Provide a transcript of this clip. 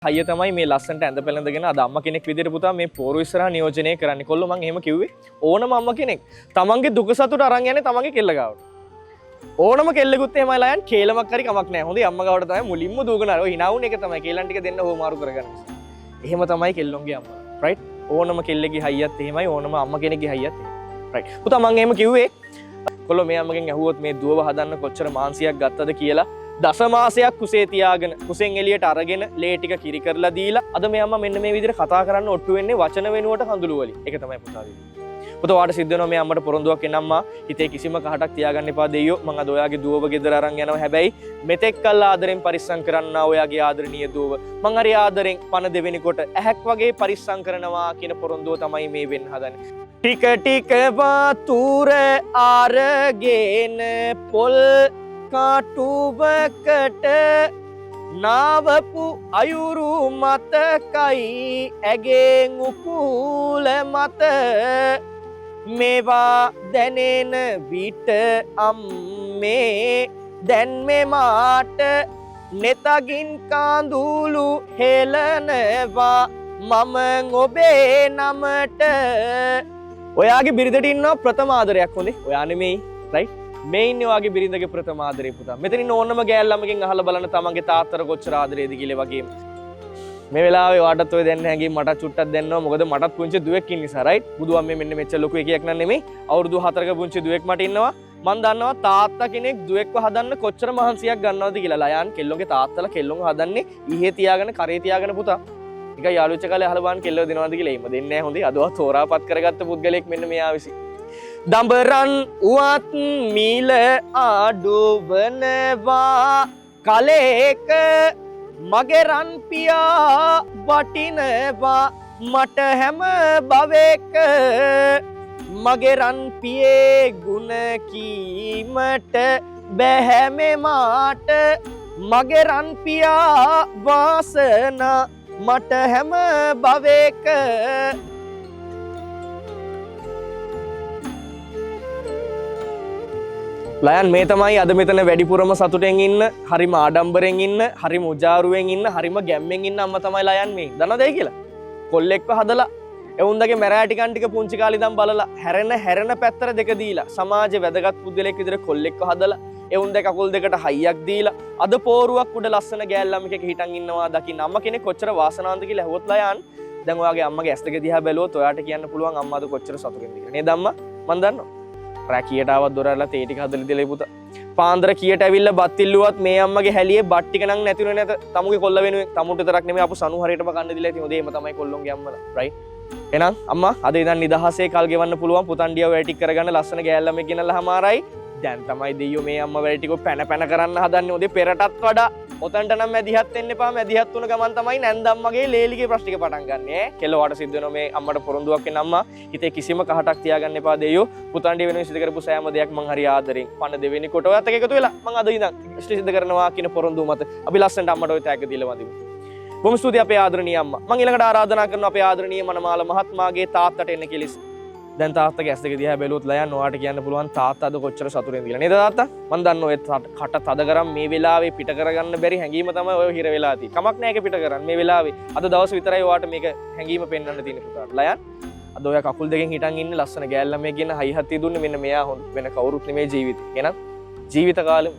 හයිය තමයි මේ ලස්සනට ඇඳ පැළඳගෙන අද අම්මා කෙනෙක් විදිහට පුතා මේ පෝරු ඉස්සරහා නියෝජනය කරන්නේ. කොල්ලෝ මං එහෙම කිව්වේ ඕනම අම්මා කෙනෙක් තමන්ගේ දුක සතුට අරන් යන්නේ තමන්ගේ කෙල්ල ගාවට. ඕනම කෙල්ලෙකුත් එහෙමයි ලයන් කේලමක් හරි කමක් නැහැ. හොඳයි අම්මා ගාවට තමයි මුලින්ම දුවගෙන ආවේ. ඔය hinaවුන එක තමයි කේලන් ටික දෙන්න හොම මාරු කරගන්න. එහෙම තමයි කෙල්ලොන්ගේ අම්මා. රයිට්? ඕනම කෙල්ලෙක්ගේ හයියත් එහෙමයි ඕනම අම්මා කෙනෙක්ගේ හයියත් එහෙමයි. රයිට්. පුතා මං එහෙම කිව්වේ කොල්ලෝ මේ අම්මගෙන් ඇහුවොත් මේ දුවව හදන්න කොච්චර මාන්සියක් ගත්තද කියලා දසමාසයක් කුසේ තියාගෙන කුසෙන් එළියට අරගෙන ලේ ටික කිරි කරලා දීලා අද මේ අම්මා මෙන්න මේ විදිහට කතා කරන්න ඔට්ටු වෙන්නේ වචන වෙනුවට කඳුළු වලින්. ඒක තමයි පුතා විදිහ. පුතා වාට සිද්ධ වෙනවා මේ අම්මට පොරොන්දුවක් එන්න අම්මා හිතේ කිසිම කහටක් තියාගන්න එපා දෙයියෝ. මං අද ඔයාගේ දුවව ගෙදර අරන් යනවා. හැබැයි මෙතෙක් කල් ආදරෙන් පරිස්සම් කරන්නා ඔයාගේ ආදරණීය දුවව මං හරි ආදරෙන් පන දෙවෙනි කොට ඇහැක් වගේ පරිස්සම් කරනවා කියන පොරොන්දුව තමයි මේ වෙන්න හදන්නේ. ටික ටික වතුර ආරගෙන පොල් කාටුවකට නාවපු අයුරු මතකයි ඇගෙන් උකුල මත මේවා දැනෙන විට අම්මේ දැන් මේ මාට නෙතගින් කාඳුළු හෙලනවා මම ඔබේ නමට. ඔයාගේ බිරිඳට ඉන්නවා ප්‍රථම ආදරයක් හොඳේ. ඔයා නෙමෙයි රයිට්. මේ ඉන්නේ ඔයාගේ බිරිඳගේ ප්‍රථම ආදරේ පුතා. මෙතන ඉන්න ඕනම ගෑල් ළමකින් අහලා බලන්න තමන්ගේ තාත්තට කොච්චර ආදරේද කියලා වගේම. මේ වෙලාවේ ඔයාටත් ඔය දෙන්න හැංගී මට චුට්ටක් දෙන්නවා. මොකද මටත් පුංචි දුවෙක් ඉන්න නිසා රයිට්. බුදුන් මේ මෙන්න මෙච්චර ලොකු එකයක් නන් නෙමෙයි. අවුරුදු 4ක පුංචි දුවෙක් මට ඉන්නවා. මම දන්නවා තාත්තා කෙනෙක් දුවෙක්ව හදන්න කොච්චර මහන්සියක් ගන්නවද කියලා. ලයන් කෙල්ලොන්ගේ තාත්තලා කෙල්ලොන්ව හදන්නේ ඉහේ තියාගෙන කරේ තියාගෙන පුතා. එක යාළුවෙක් කාලේ අහලා බලන්න කෙල්ලව දෙනවද කියලා. එහෙම දෙන්නේ නැහැ හොඳේ. අදවත් තෝරාපත් කරගත්ත පුද්ගලෙක් මෙන්න මෙයා විසි. දඹරන් උවත් මීල ආඩුවනවා කලේක මගේ රන් පියා වටිනවා මට හැම භවෙක මගේ රන් පියේ ගුණ කීමට බැහැ මේ මාට මගේ රන් පියා වාසනා මට හැම භවෙක. ලයන් මේ තමයි අද මෙතන වැඩිපුරම සතුටෙන් ඉන්න, හරිම ආඩම්බරෙන් ඉන්න, හරිම උජාරුවෙන් ඉන්න, හරිම ගැම්මෙන් ඉන්න අම්මා තමයි ලයන් මේ. දන්නවද ඒ කියලා? කොල්ලෙක්ව හදලා, එවුන්දගේ මැරෑටි කන් ටික පුංචි කාලේ ඉඳන් බලලා, හැරෙන පැත්තට දෙක දීලා, සමාජයේ වැදගත් පුද්ගලෙක් විදිහට කොල්ලෙක්ව හදලා, එවුන්ද කකුල් දෙකට හයියක් දීලා, අද පෝරුවක් උඩ ලස්සන ගෑල් ළමෙක් හිටන් ඉන්නවා දකින්න අම්මා කෙනෙක් කොච්චර වාසනාවන්ත කියලා ඇහුවොත් ලයන් දැන් ඔයාගේ අම්මගේ ඇස් දෙක දිහා බැලුවොත් ඔයාට කියන්න පුළුවන් අම්මාද කොච්චර සතුටින්ද කියලා. නේද අම්මා? මන් දන්නවා. රෑ කීයට ආවත් දොර ඇරලා තේ ටික හදලා දීලා පුතා. පාන්දර කීයට ඇවිල්ලා බත් ඉල්ලුවත් මේ අම්මගේ හැලියේ බත් ටික නම් නැතිුනේ නැත. තමුගේ කොල්ල වෙනුවෙන් තමුට විතරක් නෙමෙයි අපු සනු හරියටම කන්න දීලා ඉතින් ඔදේම තමයි කොල්ලොන්ගේ අම්මලා. රයිට්. එහෙනම් අම්මා අද ඉඳන් නිදහසේ කල් ගෙවන්න පුළුවන් පුතන්ඩියව වැඩ ටික කරගන්න ලස්සන ගෑල් ළමෙක් ගෙනල්ලා හමාරයි. දැන් තමයි දෙයියෝ මේ අම්මා වැඩ ටික පැන කරන්න හදන්නේ. ඔදේ පෙරටත් වඩා ඔතන්ට නම් මැදිහත් වෙන්න එපා. මැදිහත් වුණ ගමන් තමයි නැන්දම්මගේ ලේලිගේ ප්‍රශ්න ටික පටන් ගන්න ඈ. කෙලවට සිද්ධ වෙනවා මේ අම්මට පොරොන්දුවක් වෙන අම්මා. හිතේ කිසිම කහටක් තියාගන්න එපා දෙයියෝ. පුතන්ඩිය වෙනුවෙන් සිදු කරපු සෑම දෙයක් මං හරි ආදරෙන් පණ දෙවෙනි කොට ඔයත් එක්ක එකතු වෙලා මං අද ඉඳන් ඉෂ්ට සිදු කරනවා කියන පොරොන්දුව මත අපි ලස්සනට අම්මට ඔය තෑග්ග දීලා වදිමු. බොහොම ස්තුතියි අපේ ආදරණීය අම්මා. මං ඊළඟට ආරාධනා කරනවා අපේ ආදරණීය මනමාල මහත්මයාගේ තාත්තට එන්න කියලා. දැන් තාත්තගේ ඇස් දෙක දිහා බැලුවොත් ලයන් ඔයාට කියන්න පුළුවන් තාත්තාද කොච්චර සතුටින්ද කියලා. නේද තාත්තා? මම දන්නවා ඔය කට තද කරන් මේ වෙලාවේ පිට කරගන්න බැරි හැංගීම තමයි ඔය හිර වෙලා තියෙන්නේ. කමක් නැහැ ඒක පිට කරන්න. මේ වෙලාවේ අද දවස් විතරයි ඔයාට මේක හැංගීම පෙන්වන්න තියෙන්නේ පුතාට. ලයන් අද ඔයා කකුල් දෙකෙන් හිටන් ඉන්නේ ලස්සන ගෑල් ළමයෙක් කියන හයි හතිය දුන්නේ මෙන්න මෙයා හොඳ වෙන කවුරුත් නෙමේ ජීවිතේ. එහෙනම් ජීවිත කාලෙම